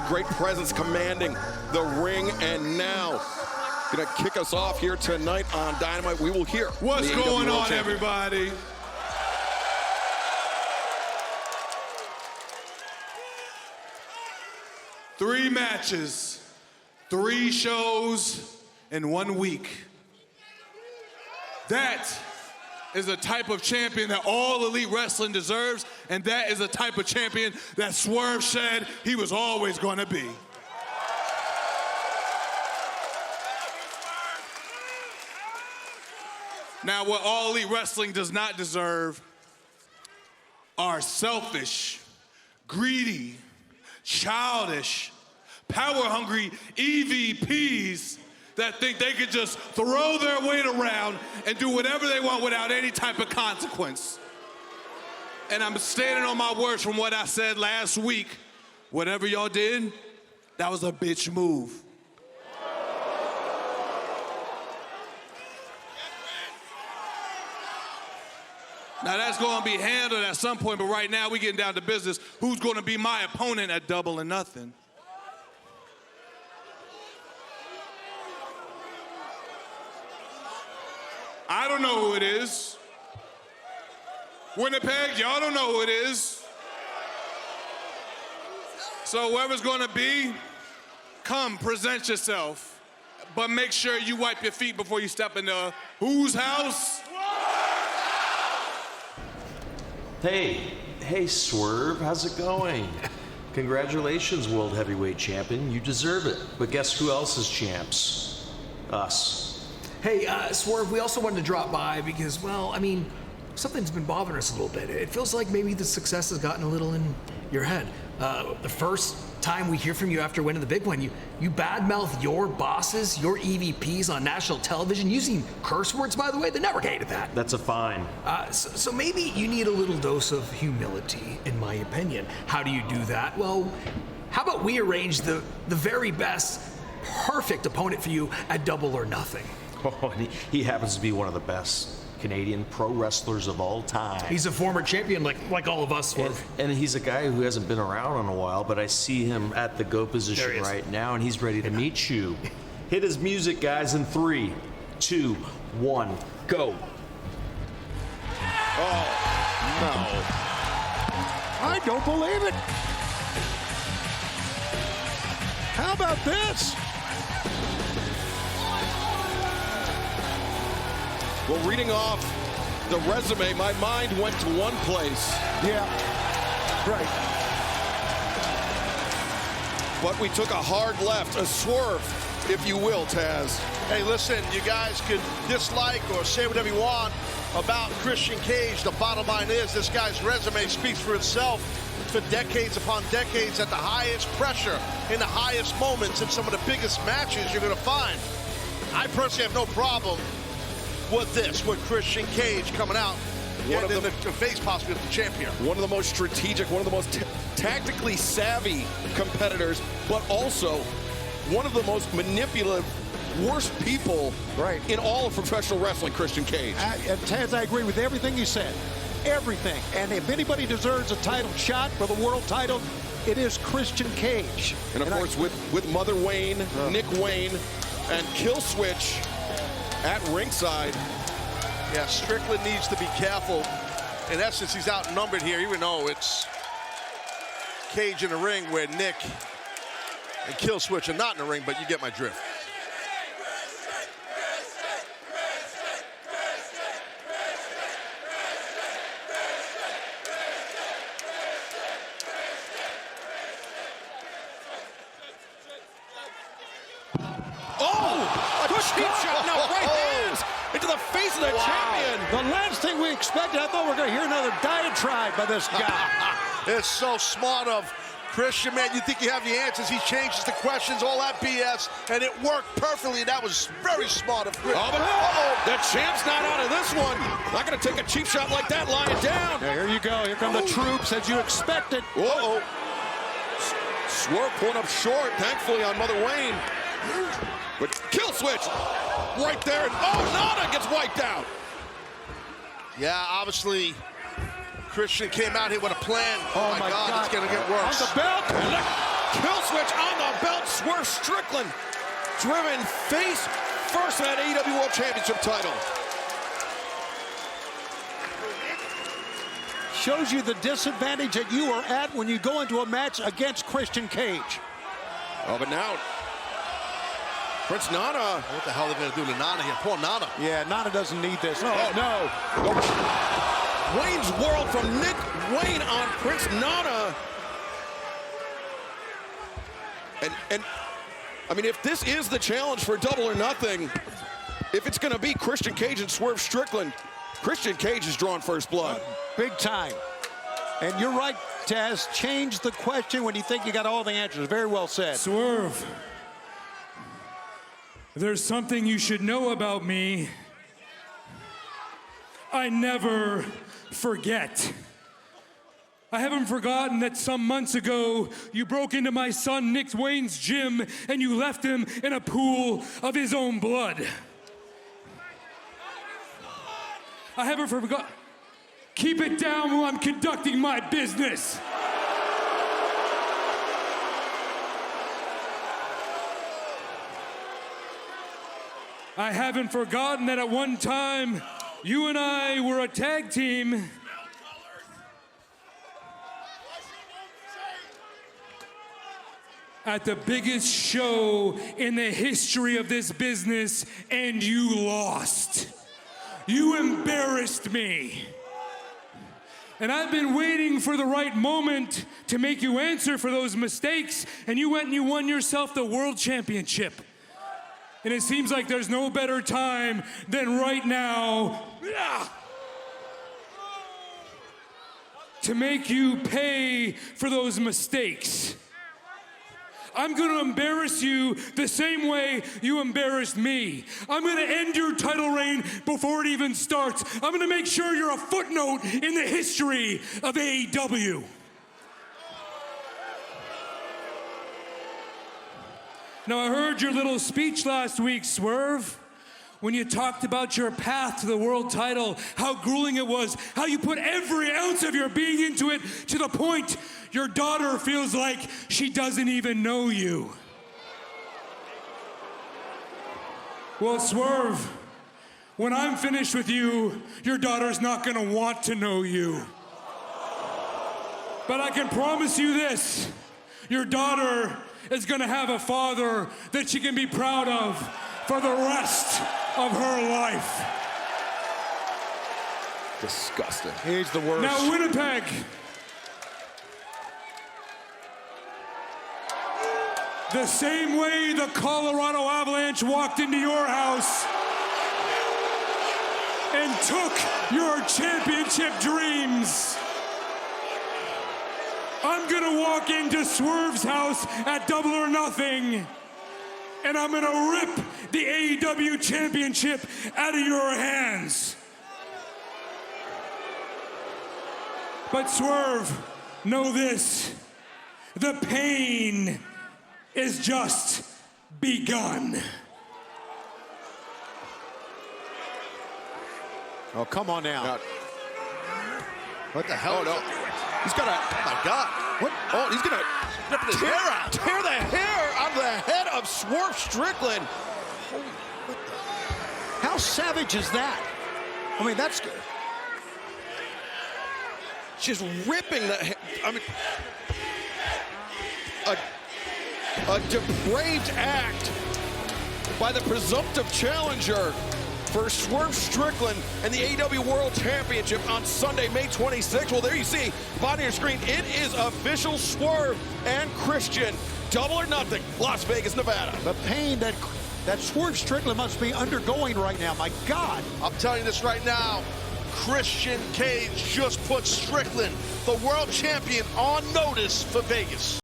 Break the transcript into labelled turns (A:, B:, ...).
A: Great presence commanding the ring, and now gonna kick us off here tonight on Dynamite. We will hear
B: what's going on, everybody. Three matches, 3 shows in 1 week. That is a type of champion that all elite wrestling deserves, and that is a type of champion that Swerve said he was always going to be. Now, what all elite wrestling does not deserve are selfish, greedy, childish, power-hungry EVPs that think they could just throw their weight around and do whatever they want without any type of consequence. And I'm standing on my words from what I said last week. Whatever y'all did, that was a bitch move. Now that's going to be handled at some point, but right now we getting down to business. Who's going to be my opponent at Double or Nothing? I don't know who it is. Winnipeg, y'all don't know who it is. So whoever's gonna be, come present yourself, but make sure you wipe your feet before you step into whose house?
C: Hey Swerve, how's it going? Congratulations, World Heavyweight Champion, you deserve it. But guess who else is champs? Us.
D: Hey, Swerve, we also wanted to drop by because, well, I mean, something's been bothering us a little bit. It feels like maybe the success has gotten a little in your head. The first time we hear from you after winning the big one, you badmouth your bosses, your EVPs on national television, using curse words, by the way. The network hated that.
C: That's a fine.
D: So maybe you need a little dose of humility, in my opinion. How do you do that? Well, how about we arrange the very best, perfect opponent for you at Double or Nothing?
C: Oh, and he happens to be one of the best Canadian pro wrestlers of all time.
D: He's a former champion like all of us.
C: And he's a guy who hasn't been around in a while, but I see him at the go position right now, and he's ready to meet you. Hit his music, guys, in 3, 2, 1, go.
A: Oh, no.
E: I don't believe it. How about this?
A: Well, reading off the resume, my mind went to one place.
E: Yeah, right.
A: But we took a hard left, a swerve, if you will, Taz.
F: Hey, listen, you guys can dislike or say whatever you want about Christian Cage. The bottom line is this guy's resume speaks for itself. For decades upon decades at the highest pressure, in the highest moments, in some of the biggest matches you're going to find. I personally have no problem with this, with Christian Cage coming out and in the face possibly of the champion.
A: One of the most strategic, one of the most tactically savvy competitors, but also one of the most manipulative, worst people in all of professional wrestling, Christian Cage.
E: And Taz, I agree with everything you said. Everything. And if anybody deserves a title shot for the world title, it is Christian Cage.
A: And of course, with Mother Wayne, Nick Wayne, and Kill Switch at ringside.
F: Yeah, Strickland needs to be careful. In essence, he's outnumbered here, even though it's Cage in the ring where Nick and Kill Switch are not in the ring, but you get my drift.
A: Into the face of the champion.
E: The last thing we expected, I thought we were going to hear another diatribe by this guy.
F: It's so smart of Christian, man. You think you have the answers. He changes the questions, all that BS, and it worked perfectly. That was very smart of Christian.
A: The champ's not out of this one. Not going to take a cheap shot like that lying down.
E: Yeah, here you go. Here come the troops as you expected.
A: Swerve pulling up short, thankfully, on Mother Wayne. But Kill Switch right there, and Nana gets wiped out.
F: Yeah, obviously, Christian came out here with a plan.
E: Oh my God,
F: it's gonna get worse.
E: On the belt.
A: Kill switch on the belt. Swerve Strickland driven face first in that AEW World Championship title.
E: Shows you the disadvantage that you are at when you go into a match against Christian Cage.
A: Oh, but now, Prince Nana.
F: What the hell are they going to do to Nana here? Poor Nana.
E: Yeah, Nana doesn't need this.
A: No. Wayne's World from Nick Wayne on Prince Nana. And I mean, if this is the challenge for Double or Nothing, if it's going to be Christian Cage and Swerve Strickland, Christian Cage is drawing first blood.
E: Big time. And you're right, Taz. Change the question when you think you got all the answers. Very well said.
G: Swerve, there's something you should know about me. I never forget. I haven't forgotten that some months ago, you broke into my son Nick Wayne's gym and you left him in a pool of his own blood. I haven't forgotten. Keep it down while I'm conducting my business. I haven't forgotten that at one time, you and I were a tag team. At the biggest show in the history of this business, and you lost. You embarrassed me. And I've been waiting for the right moment to make you answer for those mistakes, and you went and you won yourself the World Championship. And it seems like there's no better time than right now to make you pay for those mistakes. I'm gonna embarrass you the same way you embarrassed me. I'm gonna end your title reign before it even starts. I'm gonna make sure you're a footnote in the history of AEW. Now, I heard your little speech last week, Swerve, when you talked about your path to the world title, how grueling it was, how you put every ounce of your being into it to the point your daughter feels like she doesn't even know you. Well, Swerve, when I'm finished with you, your daughter's not gonna want to know you. But I can promise you this, your daughter is gonna have a father that she can be proud of for the rest of her life.
A: Disgusting.
E: He's the worst.
G: Now, Winnipeg. The same way the Colorado Avalanche walked into your house and took your championship dreams, I'm gonna walk into Swerve's house at Double or Nothing, and I'm gonna rip the AEW Championship out of your hands. But Swerve, know this, the pain is just begun.
E: Oh, come on now.
F: What the hell?
A: Oh, no. He's got a...
F: Oh, my God.
A: What? Oh, he's going
F: Ripping his hair out.
A: to tear the hair out of the head of Swerve Strickland.
E: How savage is that? I mean, that's...
A: Just ripping the... I mean... A depraved act by the presumptive challenger for Swerve Strickland and the AEW World Championship on Sunday, May 26th. Well, there you see, bottom of your screen, it is official. Swerve and Christian, Double or Nothing, Las Vegas, Nevada.
E: The pain that Swerve Strickland must be undergoing right now. My God.
F: I'm telling you this right now. Christian Cage just put Strickland, the world champion, on notice for Vegas.